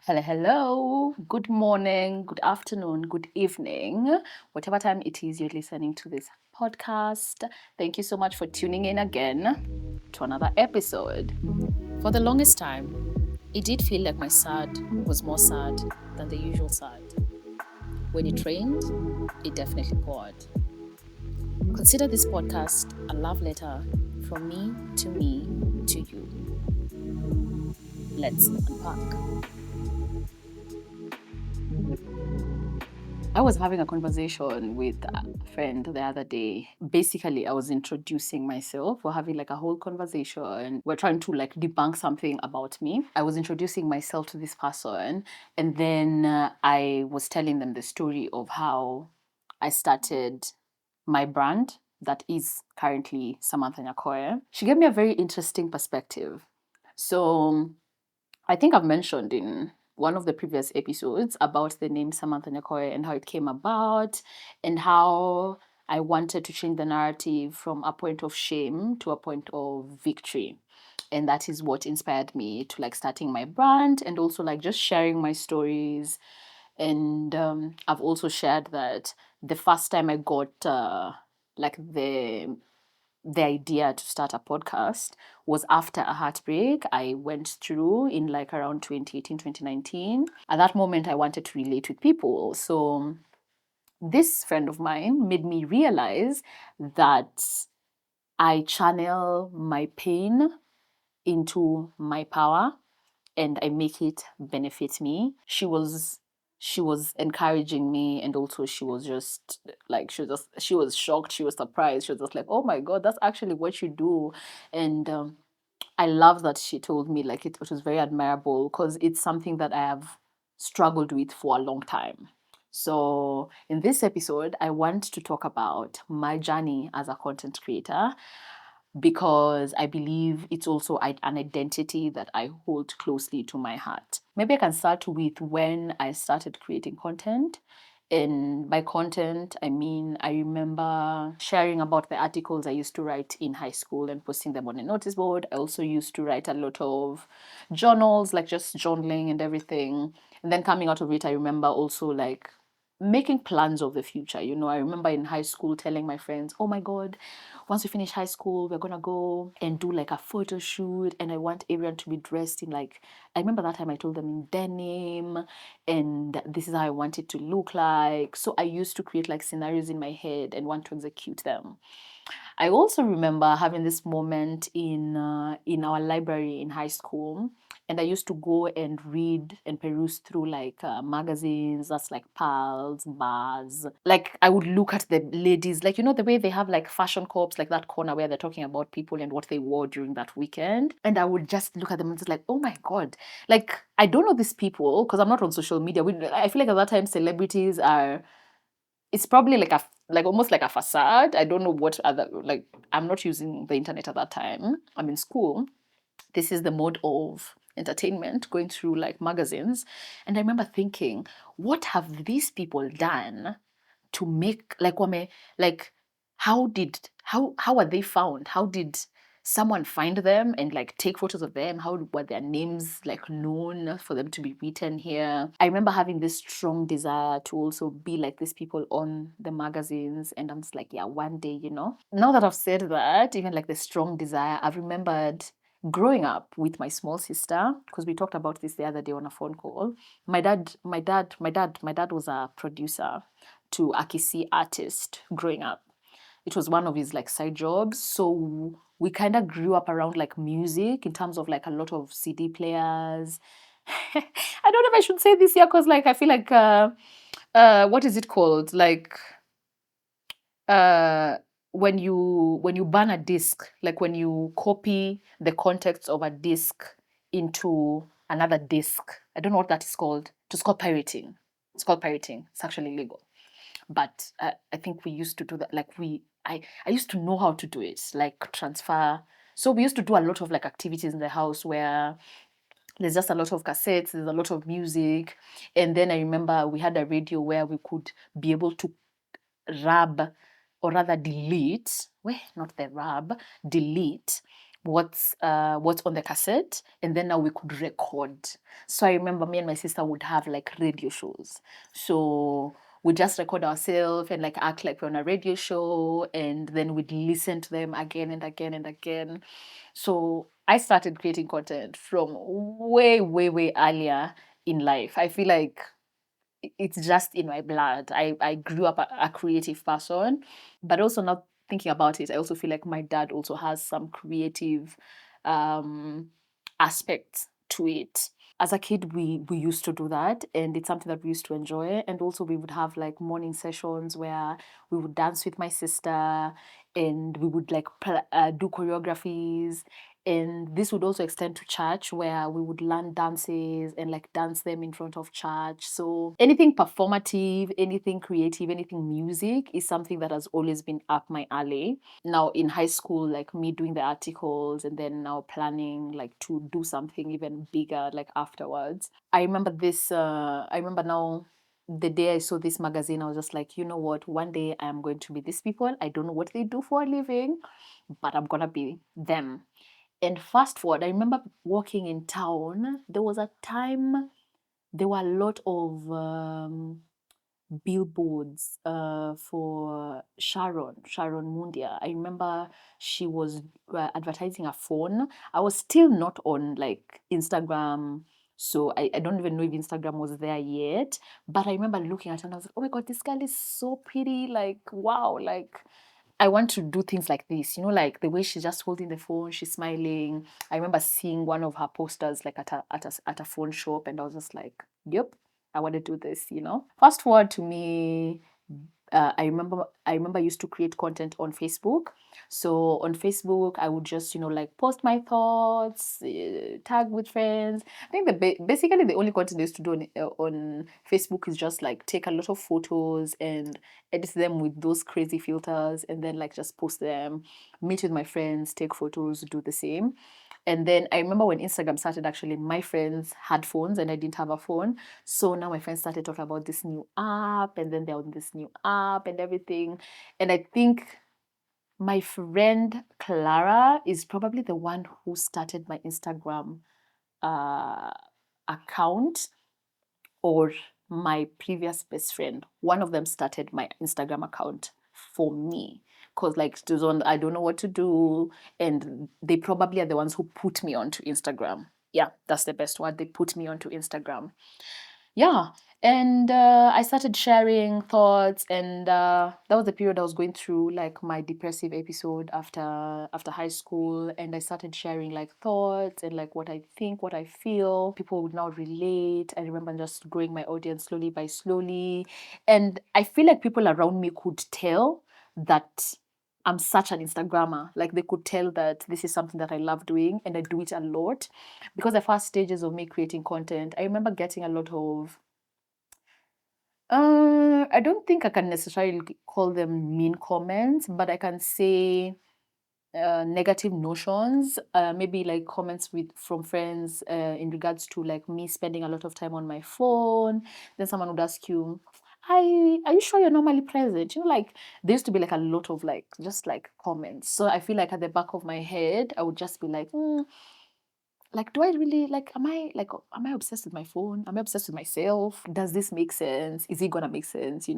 Hello, hello. Good morning, good afternoon, good evening, whatever time it is you're listening to this podcast. Thank you so much for tuning in again to another episode. For the longest time, it did feel like my sad was more sad than the usual sad. When it rained, it definitely poured. Consider this podcast a love letter from me to you. Let's unpack. I was having a conversation with a friend the other day. Basically, I was introducing myself. We're having like a whole conversation. We're trying to like debunk something about me. I was introducing myself to this person, and then I was telling them the story of how I started my brand that is currently Samantha Nyakoe. She gave me a very interesting perspective. So I think I've mentioned in one of the previous episodes about the name Samantha Nyakoe and how it came about and how I wanted to change the narrative from a point of shame to a point of victory. And that is what inspired me to like starting my brand and also like just sharing my stories. And I've also shared that the first time I got like the idea to start a podcast was after a heartbreak I went through in like around 2018, 2019. At that moment, I wanted to relate with people. So this friend of mine made me realize that I channel my pain into my power and I make it benefit me. She was encouraging me, and also she was just like she was shocked, she was surprised, she was just like, oh my god, that's actually what you do. And I love that she told me, like it was very admirable because it's something that I have struggled with for a long time. So in this episode, I want to talk about my journey as a content creator because I believe it's also an identity that I hold closely to my heart. Maybe I can start with when I started creating content. And by content, I mean, I remember sharing about the articles I used to write in high school and posting them on a notice board. I also used to write a lot of journals, like just journaling and everything. And then coming out of it, I remember also like making plans of the future. I remember in high school telling my friends, oh my God, once we finish high school, we're gonna go and do like a photo shoot, and I want everyone to be dressed in like, I remember that time I told them in denim, and this is how I want it to look like. So I used to create like scenarios in my head and want to execute them. I also remember having this moment in our library in high school, and I used to go and read and peruse through like magazines. That's like Pals, Bars. Like I would look at the ladies, like the way they have like fashion corps, like that corner where they're talking about people and what they wore during that weekend, and I would just look at them and just like, oh my god, like I don't know these people because I'm not on social media. I feel like at that time celebrities are, it's probably like like almost like a facade. I don't know what other, like I'm not using the internet at that time. I'm in school. This is the mode of entertainment, going through like magazines. And I remember thinking, what have these people done to make like like how are they found? How did someone find them and like take photos of them? How were their names like known for them to be written here? I remember having this strong desire to also be like these people on the magazines, and I'm just like, yeah, one day, Now that I've said that, even like the strong desire, I've remembered growing up with my small sister, because we talked about this the other day on a phone call. My dad was a producer to Akisi artist growing up. It was one of his like side jobs. So we kind of grew up around like music in terms of like a lot of CD players. I don't know if I should say this here because like I feel like what is it called? Like uh when you burn a disc, like when you copy the context of a disc into another disc. I don't know what that is called. It's called pirating. It's called pirating. It's actually legal. But I think we used to do that. Like I used to know how to do it, like transfer. So we used to do a lot of like activities in the house where there's just a lot of cassettes, there's a lot of music. And then I remember we had a radio where we could be able to rub, or rather delete, well, not the rub, delete what's on the cassette, and then now we could record. So I remember me and my sister would have like radio shows. So we just record ourselves and like act like we're on a radio show, and then we'd listen to them again and again and again. So I started creating content from way, way, way earlier in life. I feel like it's just in my blood. I grew up a creative person, but also not thinking about it, I also feel like my dad also has some creative um, aspects to it. As a kid, we used to do that, and it's something that we used to enjoy. And also, we would have like morning sessions where we would dance with my sister, and we would like do choreographies. And this would also extend to church, where we would learn dances and like dance them in front of church. So anything performative, anything creative, anything music is something that has always been up my alley. Now in high school, like me doing the articles and then now planning like to do something even bigger like afterwards. I remember this, I remember now the day I saw this magazine, I was just like, you know what, one day I am going to be these people. I don't know what they do for a living, but I'm gonna be them. And fast forward, I remember walking in town. There was a time there were a lot of billboards for Sharon Mundia. I remember she was advertising a phone. I was still not on like Instagram, so I don't even know if Instagram was there yet. But I remember looking at her and I was like, oh my God, this girl is so pretty. Like, wow, like I want to do things like this, like the way she's just holding the phone, she's smiling. I remember seeing one of her posters like at a phone shop, and I was just like, yep, I want to do this. Fast forward to me, I remember I used to create content on Facebook. So on Facebook, I would just like post my thoughts, tag with friends. I think basically the only content I used to do on Facebook is just like take a lot of photos and edit them with those crazy filters, and then like just post them, meet with my friends, take photos, do the same. And then I remember when Instagram started, actually, my friends had phones and I didn't have a phone. So now my friends started talking about this new app, and then they're on this new app and everything. And I think my friend Clara is probably the one who started my Instagram uh, account, or my previous best friend. One of them started my Instagram account for me because like Susan, I don't know what to do, and they probably are the ones who put me onto Instagram. Yeah, that's the best word. They put me onto Instagram. Yeah, and I started sharing thoughts, and that was the period I was going through like my depressive episode after high school, and I started sharing like thoughts and like what I think, what I feel. People would now relate. I remember just growing my audience slowly by slowly, and I feel like people around me could tell that I'm such an Instagrammer. Like they could tell that this is something that I love doing, and I do it a lot. Because the first stages of me creating content, I remember getting a lot of I don't think I can necessarily call them mean comments, but I can say negative notions, maybe like comments from friends in regards to like me spending a lot of time on my phone. Then someone would ask you, "Hi, are you sure you're normally present?" Like there used to be like a lot of like just like comments. So I feel like at the back of my head, I would just be like, like, do I really like? Am I obsessed with my phone? Am I obsessed with myself? Does this make sense? Is it gonna make sense?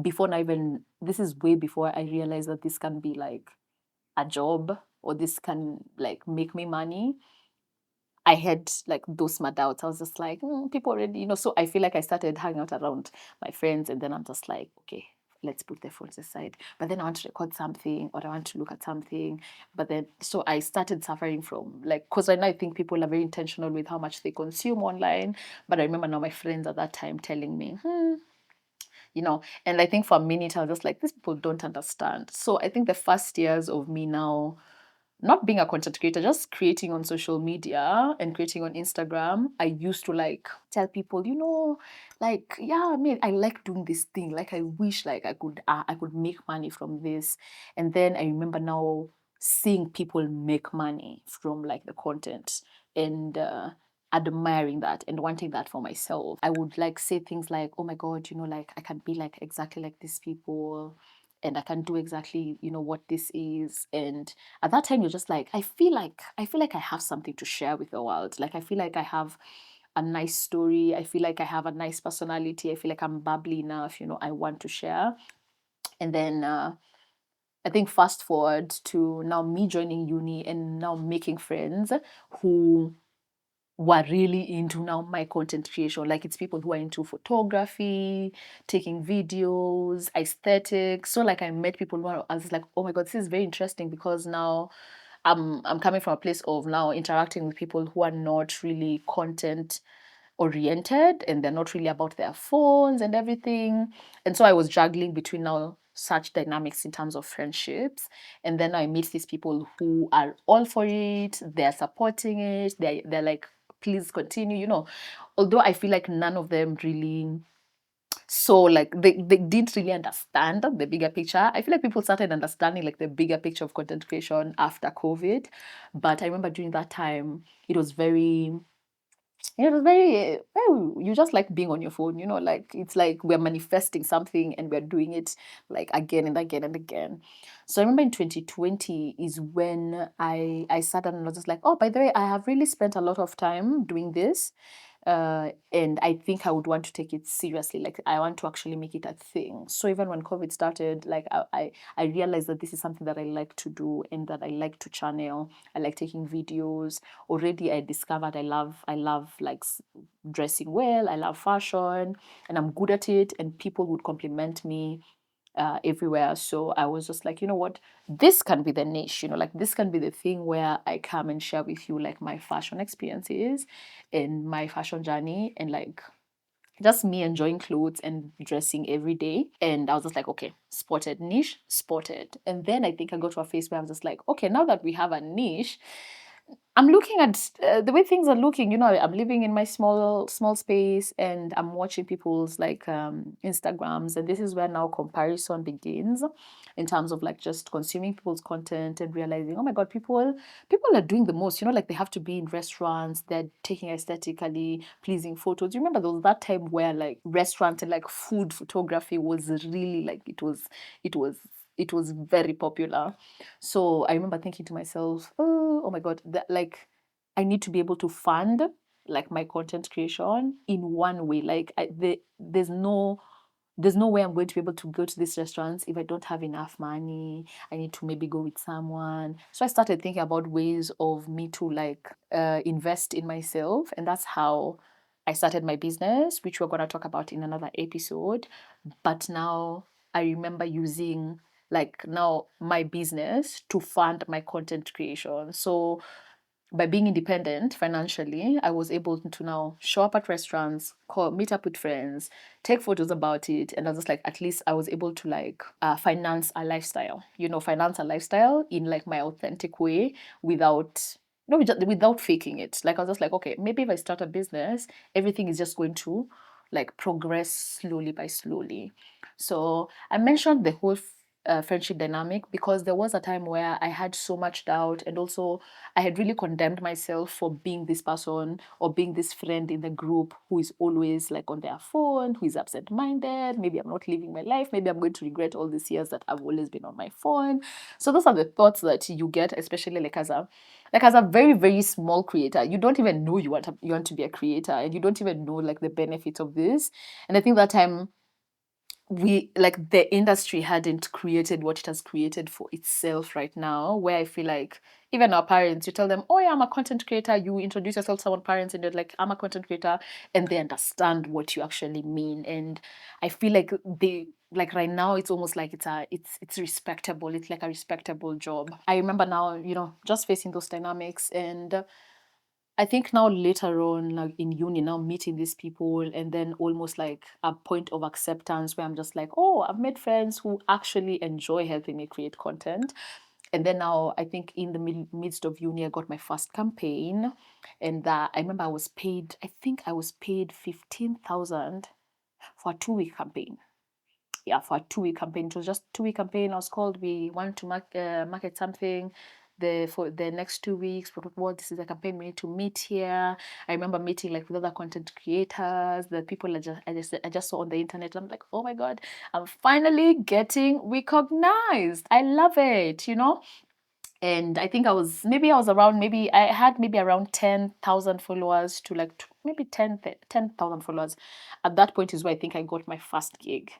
Before not even this is way before I realized that this can be like a job, or this can like make me money. I had like those my doubts. I was just like, people already, So I feel like I started hanging out around my friends, and then I'm just like, okay, let's put the phones aside. But then I want to record something, or I want to look at something. But then, so I started suffering from like, because right now I think people are very intentional with how much they consume online. But I remember now my friends at that time telling me, and I think for a minute I was just like, these people don't understand. So I think the first years of me now not being a content creator, just creating on social media and creating on Instagram, I used to like tell people, like, yeah, I mean, I like doing this thing. Like, I wish like I could make money from this. And then I remember now seeing people make money from like the content, and admiring that and wanting that for myself. I would like say things like, oh my God, like I can be like exactly like these people. and I can do exactly, what this is. And at that time, you're just like, I feel like I have something to share with the world. Like, I feel like I have a nice story. I feel like I have a nice personality. I feel like I'm bubbly enough, I want to share. And then I think fast forward to now me joining uni and now making friends who were really into now my content creation. Like, it's people who are into photography, taking videos, aesthetics. So like I met people who are, I was like, oh my God, this is very interesting, because now I'm coming from a place of now interacting with people who are not really content oriented, and they're not really about their phones and everything. And so I was juggling between now such dynamics in terms of friendships, and then I meet these people who are all for it, they're supporting it, they're like, please continue, although I feel like none of them really, so like they didn't really understand the bigger picture. I feel like people started understanding like the bigger picture of content creation after COVID. But I remember during that time, it was very, well, you just like being on your phone, like it's like we're manifesting something and we're doing it like again and again and again. So I remember in 2020 is when I sat down and I was just like, oh, by the way, I have really spent a lot of time doing this. And I think I would want to take it seriously. Like, I want to actually make it a thing. So even when COVID started, like I realized that this is something that I like to do and that I like to channel. I like taking videos. Already I discovered I love like dressing well. I love fashion, and I'm good at it. And people would compliment me everywhere. So I was just like, you know what, this can be the niche, like this can be the thing where I come and share with you like my fashion experiences and my fashion journey, and like just me enjoying clothes and dressing every day. And I was just like, okay, spotted, niche spotted. And then I think I got to a phase where I was just like, okay, now that we have a niche, I'm looking at the way things are looking. I'm living in my small space, and I'm watching people's like Instagrams, and this is where now comparison begins, in terms of like just consuming people's content and realizing, oh my God, people are doing the most. Like they have to be in restaurants, they're taking aesthetically pleasing photos. You remember there was that time where like restaurant and like food photography was really like it was very popular. So I remember thinking to myself, oh my God, that like I need to be able to fund like my content creation in one way. Like there's no way I'm going to be able to go to these restaurants if I don't have enough money. I need to maybe go with someone. So I started thinking about ways of me to like invest in myself, and that's how I started my business, which we're going to talk about in another episode. But now I remember using like now my business to fund my content creation. So by being independent financially, I was able to now show up at restaurants, meet up with friends, take photos about it, and I was just like, at least I was able to like finance a lifestyle in like my authentic way, without without faking it. Like, I was just like, okay, maybe if I start a business, everything is just going to like progress slowly by slowly. So I mentioned the whole friendship dynamic because there was a time where I had so much doubt, and also I had really condemned myself for being this person or being this friend in the group who is always like on their phone, who is absent minded. Maybe I'm not living my life. Maybe I'm going to regret all these years that I've always been on my phone. So those are the thoughts that you get, especially like as a very, very small creator. You don't even know you want to be a creator, and you don't even know like the benefits of this. And I think that time we like the industry hadn't created what it has created for itself right now, where I feel like even our parents, you tell them, oh yeah, I'm a content creator, you introduce yourself to someone, parents, and they're like, I'm a content creator, and they understand what you actually mean. And I feel like they like right now it's almost like it's respectable. It's like a respectable job. I remember now, just facing those dynamics. And I think now later on, like in uni, now meeting these people, and then almost like a point of acceptance where I'm just like, oh, I've made friends who actually enjoy helping me create content. And then now I think in the midst of uni, I got my first campaign, and that I remember I think I was paid 15,000 for a 2 week campaign. Yeah, for a 2 week campaign. It was just 2 week campaign. I was called, we want to market something. for the next 2 weeks, what this is a campaign we need to meet here. I remember meeting like with other content creators, the people I just saw on the internet. I'm like, oh my God, I'm finally getting recognized. I love it, And I think I was around, maybe I had maybe around 10,000 followers to like maybe 10,000 followers. At that point is where I think I got my first gig.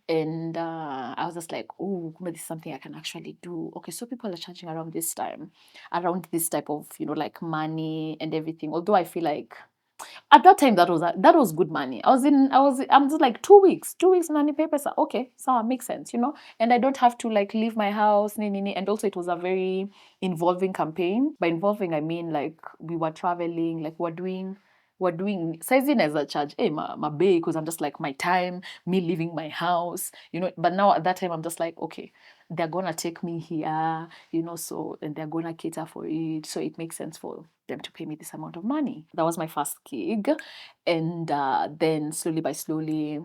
And I was just like, oh, this is something I can actually do. Okay, so people are charging around this time, around this type of, like money and everything. Although I feel like at that time that was good money. I'm just like 2 weeks, 2 weeks money papers. Okay, so it makes sense, And I don't have to like leave my house, and also it was a very involving campaign. By involving, I mean like we were traveling, like we're doing sizing as a charge, hey, my babe, because I'm just like my time, me leaving my house, But now at that time, I'm just like, okay, they're gonna take me here, so and they're gonna cater for it, so it makes sense for them to pay me this amount of money. That was my first gig, and then slowly by slowly,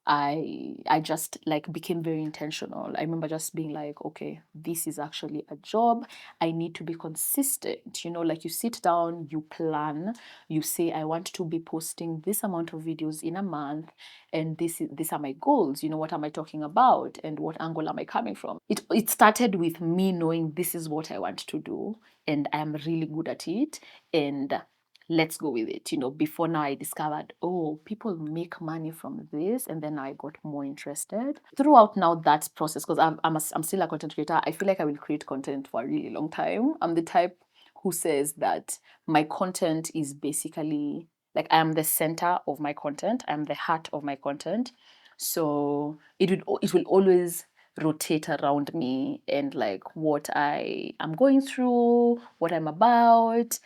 I just like became very intentional. I remember just being like, okay, this is actually a job. I need to be consistent. Like you sit down, you plan, you say, I want to be posting this amount of videos in a month, and these are my goals. What am I talking about, and what angle am I coming from? It started with me knowing this is what I want to do, and I am really good at it, and let's go with it. Before now I discovered, oh, people make money from this, and then I got more interested throughout now that process, because I'm still a content creator. I feel like I will create content for a really long time. I'm the type who says that my content is basically like I am the center of my content. I'm the heart of my content. So it will always rotate around me and like what I am going through, what I'm about,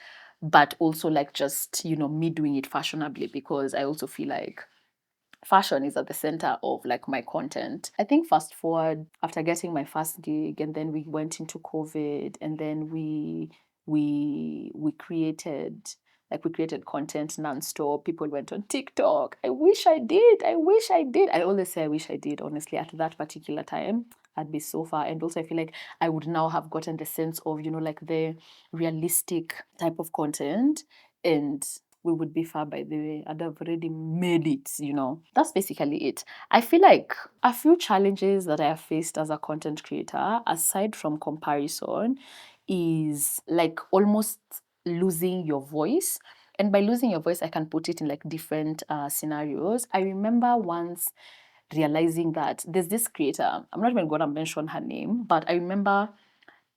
but also like just, me doing it fashionably, because I also feel like fashion is at the center of like my content. I think fast forward after getting my first gig, and then we went into COVID, and then we created content nonstop. People went on TikTok. I wish I did. I wish I did. I always say I wish I did, honestly, at that particular time. I'd be so far. And also I feel like I would now have gotten the sense of, like the realistic type of content, and we would be far by the way. I'd have already made it. That's basically it. I feel like a few challenges that I have faced as a content creator, aside from comparison, is like almost losing your voice. And by losing your voice, I can put it in like different scenarios. I remember once realizing that there's this creator, I'm not even going to mention her name, but I remember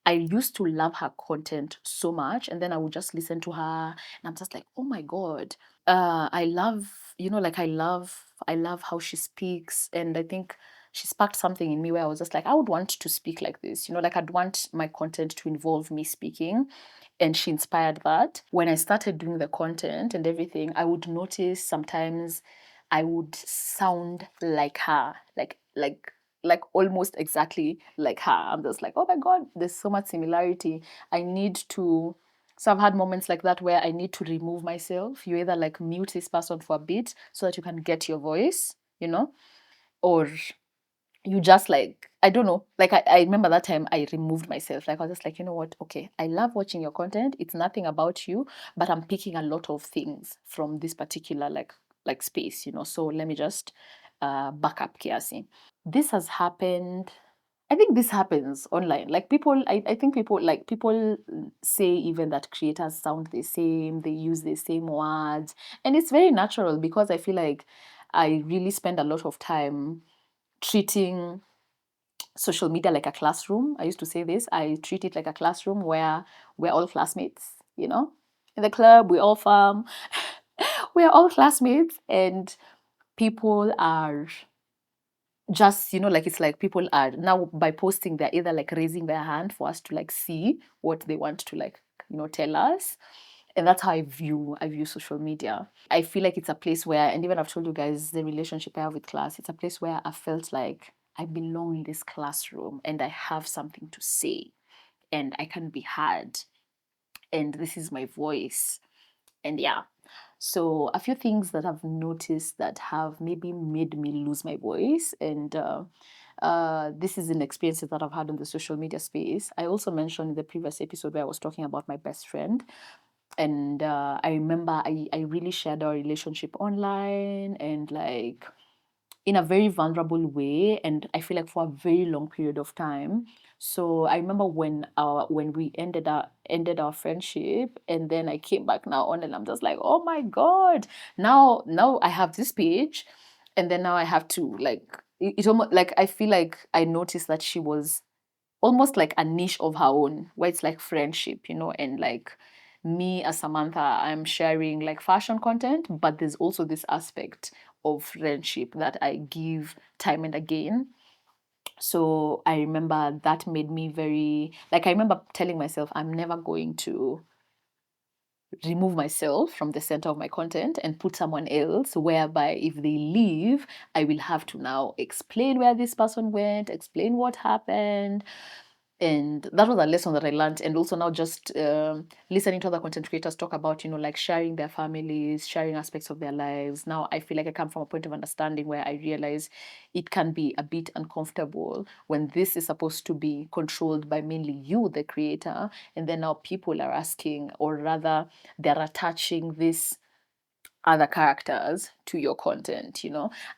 I used to love her content so much, and then I would just listen to her, and I'm just like, oh my God, I love, like I love how she speaks, and I think she sparked something in me where I was just like, I would want to speak like this, like I'd want my content to involve me speaking, and she inspired that. When I started doing the content and everything, I would notice sometimes I would sound like her, like almost exactly like her. I'm just like, oh my God, there's so much similarity. I need to. So I've had moments like that where I need to remove myself. You either like mute this person for a bit so that you can get your voice, or you just like, I don't know, like I remember that time I removed myself. Like I was just like, you know what, okay, I love watching your content, it's nothing about you, but I'm picking a lot of things from this particular like space, so let me just back up Kiasi. This has happened. I think this happens online. Like I think people say even that creators sound the same, they use the same words, and it's very natural, because I feel like I really spend a lot of time treating social media like a classroom. I used to say this. I treat it like a classroom where we're all classmates. In the club, we all farm. We're all classmates, and people are just, like it's like people are now, by posting, they're either like raising their hand for us to like see what they want to like, tell us. And that's how I view social media. I feel like it's a place where, and even I've told you guys the relationship I have with class, it's a place where I felt like I belong in this classroom, and I have something to say, and I can be heard, and this is my voice. And yeah, So a few things that I've noticed that have maybe made me lose my voice, and this is an experience that I've had in the social media space. I also mentioned in the previous episode where I was talking about my best friend, and I remember I really shared our relationship online, and like in a very vulnerable way, and I feel like for a very long period of time. So I remember when we ended our friendship, and then I came back now on, and I'm just like, oh my god, now I have this page, and then now I have to like it almost like I feel like I noticed that she was almost like a niche of her own where it's like friendship, and like me as Samantha, I'm sharing like fashion content, but there's also this aspect of friendship that I give time and again. So I remember that made me very like I remember telling myself I'm never going to remove myself from the center of my content and put someone else, whereby if they leave, I will have to now explain where this person went, explain what happened. And that was a lesson that I learned. And also now just listening to other content creators talk about, like sharing their families, sharing aspects of their lives. Now I feel like I come from a point of understanding where I realize it can be a bit uncomfortable when this is supposed to be controlled by mainly you, the creator. And then now people are asking, or rather, they're attaching this other characters to your content.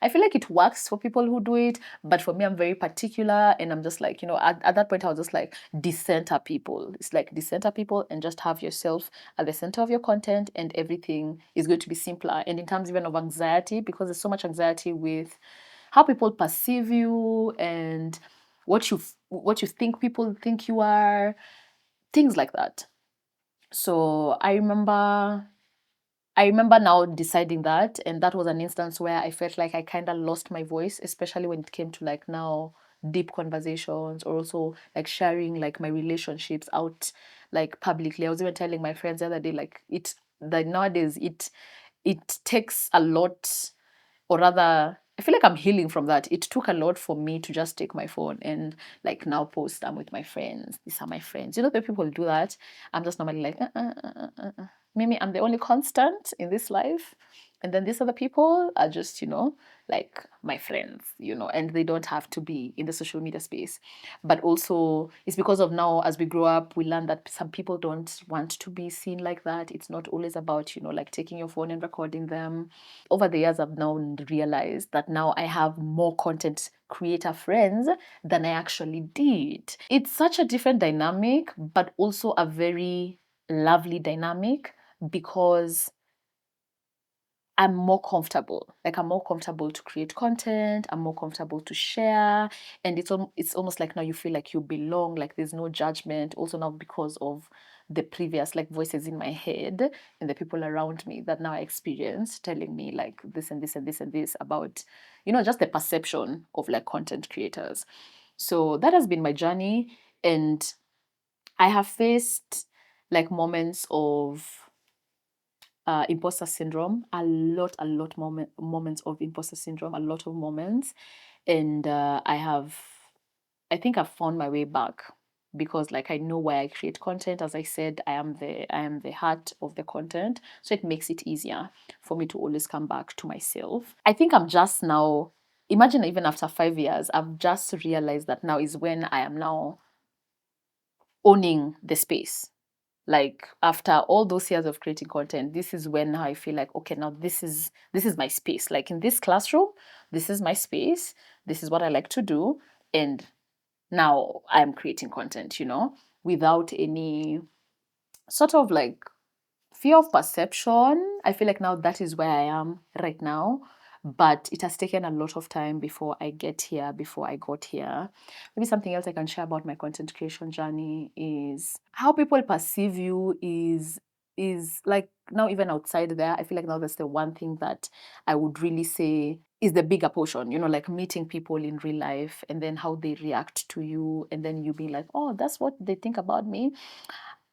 I feel like it works for people who do it, but for me, I'm very particular, and I'm just like, at that point I was just like, decenter people. It's like decenter people, and just have yourself at the center of your content, and everything is going to be simpler. And in terms even of anxiety, because there's so much anxiety with how people perceive you, and what you think people think you are, things like that. So I remember now deciding that, and that was an instance where I felt like I kind of lost my voice, especially when it came to like now deep conversations, or also like sharing like my relationships out like publicly. I was even telling my friends the other day, like that nowadays it takes a lot, or rather I feel like I'm healing from that. It took a lot for me to just take my phone and like now post I'm with my friends, these are my friends. The people do that. I'm just normally like maybe I'm the only constant in this life, and then these other people are just like my friends, and they don't have to be in the social media space. But also it's because of now, as we grow up, we learn that some people don't want to be seen like that. It's not always about like taking your phone and recording them. Over the years, I've now realized that now I have more content creator friends than I actually did. It's such a different dynamic, but also a very lovely dynamic, because I'm more comfortable. Like, I'm more comfortable to create content. I'm more comfortable to share, and it's almost like now you feel like you belong. Like there's no judgment. Also now because of the previous like voices in my head and the people around me that now I experience telling me like this and this and this and this about just the perception of like content creators. So that has been my journey, and I have faced like moments of imposter syndrome, moments of imposter syndrome, a lot of moments. And I think I've found my way back, because like I know why I create content. As I said, I am the heart of the content, so it makes it easier for me to always come back to myself. I think I'm just now, imagine even after 5 years, I've just realized that now is when I am now owning the space. Like after all those years of creating content, this is when I feel like, okay, now this is my space. Like in this classroom, this is my space. This is what I like to do, and now I'm creating content, without any sort of like fear of perception. I feel like now that is where I am right now. But it has taken a lot of time before I got here. Maybe something else I can share about my content creation journey is how people perceive you is like now, even outside there, I feel like now that's the one thing that I would really say is the bigger portion, like meeting people in real life, and then how they react to you, and then you being like, oh, that's what they think about me.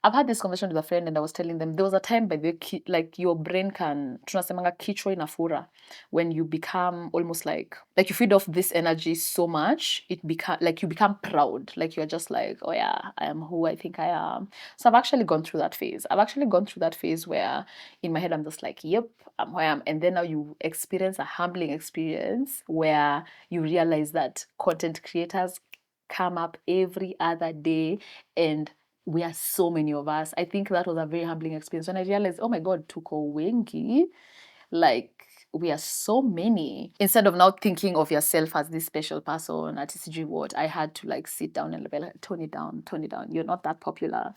I've had this conversation with a friend and I was telling them there was a time by the like your brain can tunasemanga kichwa inafura when you become almost like you feed off this energy so much it become like you become proud, like you're just like, oh yeah, I am who I think I am. So I've actually gone through that phase. I've actually gone through that phase where in my head I'm just like, yep, I'm who I am. And then now you experience a humbling experience where you realize that content creators come up every other day and we are so many of us. I think that was a very humbling experience when I realized, oh my God, tuko wengi, like we are so many. Instead of now thinking of yourself as this special person at TCG what, I had to like sit down and be like, tone it down, tone it down. You're not that popular.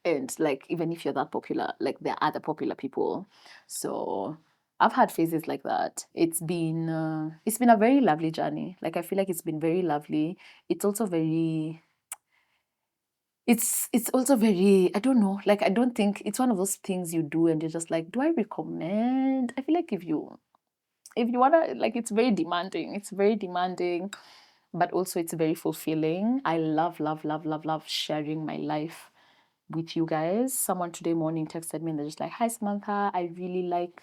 And like even if you're that popular, like there are other popular people. So I've had phases like that. It's been a very lovely journey. Like I feel like it's been very lovely. It's also very it's also very, I don't know, like I don't think it's one of those things you do and you're just like, do I recommend? I feel like if you wanna, like, it's very demanding. It's very demanding, but also it's very fulfilling. I love sharing my life with you guys. Someone today morning texted me and they're just like, hi Samantha, I really like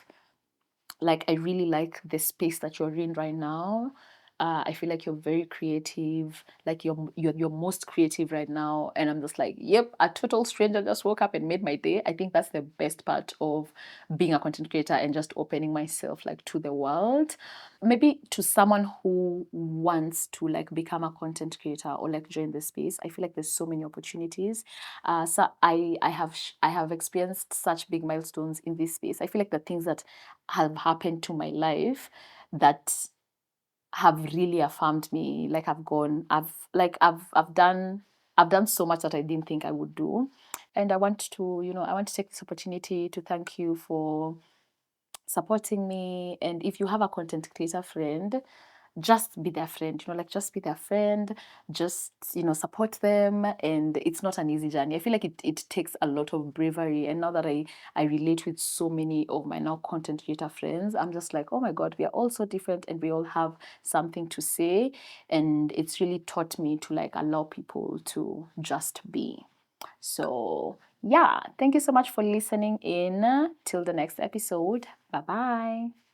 the space that you're in right now. I feel like you're very creative, like you're most creative right now. And I'm just like, yep, a total stranger just woke up and made my day. I think that's the best part of being a content creator and just opening myself like to the world. Maybe to someone who wants to like become a content creator or like join the space, I feel like there's so many opportunities. I have experienced such big milestones in this space. I feel like the things that have happened to my life that have really affirmed me. Like I've done so much that I didn't think I would do. And I want to take this opportunity to thank you for supporting me. And if you have a content creator friend, just be their friend, like just be their friend, just, support them. And it's not an easy journey. I feel like it takes a lot of bravery. And now that I relate with so many of my now content creator friends, I'm just like, oh my God, we are all so different and we all have something to say. And it's really taught me to like allow people to just be. So, yeah, thank you so much for listening in. Till the next episode. Bye bye.